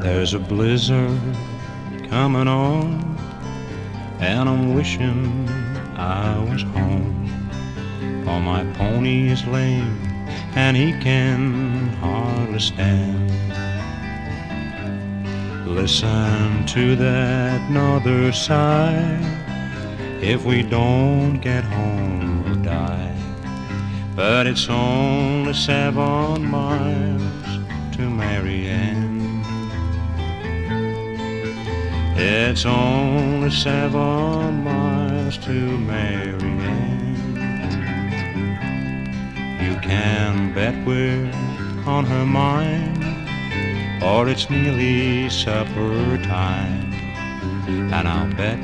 There's a blizzard coming on, and I'm wishing I was home. For my pony is lame, and he can hardly stand. Listen to that northern sigh. If we don't get home, we'll die. But it's only 7 miles to Marianne. It's only 7 miles to Marianne. You can bet we're on her mind, or it's nearly supper time. And I'll bet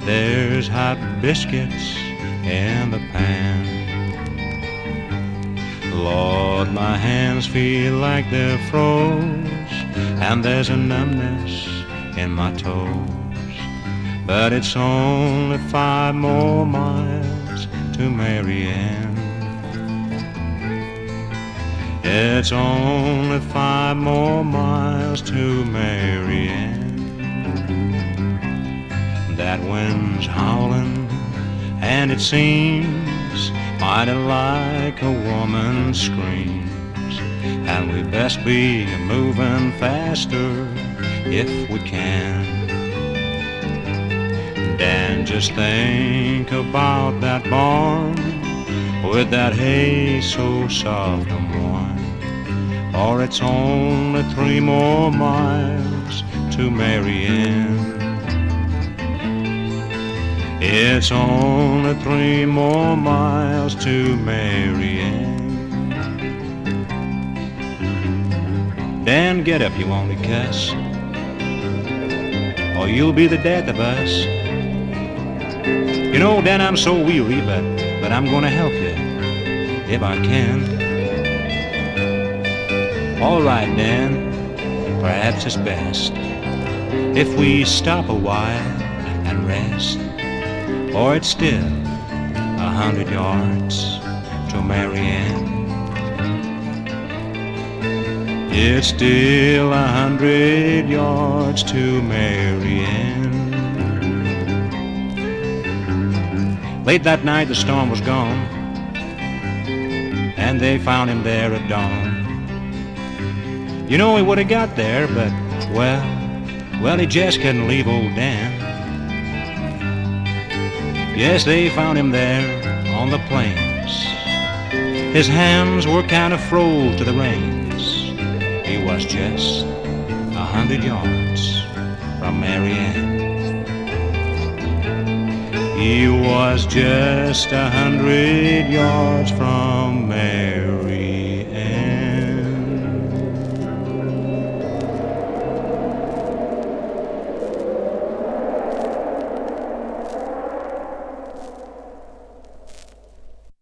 there's hot biscuits in the pan. Lord, my hands feel like they're froze, and there's a numbness in my toes. But it's only 5 more miles to Marianne. It's only 5 more miles to Marianne. That wind's howling, and it seems mighty like a woman screams. And we best be moving faster if we can. Dan, just think about that barn with that hay so soft and warm. Or it's only 3 more miles to Marianne. It's only 3 more miles to Marianne. Dan, get up, you only cuss, or you'll be the death of us. You know, Dan, I'm so weary, but I'm gonna help you if I can. All right, Dan, perhaps it's best if we stop a while and rest. Or it's still 100 yards to Marianne. It's still 100 yards to Marianne. Late that night the storm was gone, and they found him there at dawn. You know, he would have got there, but, well, he just couldn't leave old Dan. Yes, they found him there on the plains. His hands were kind of froze to the reins. He was just 100 yards from Marianne. He was just 100 yards from Marianne.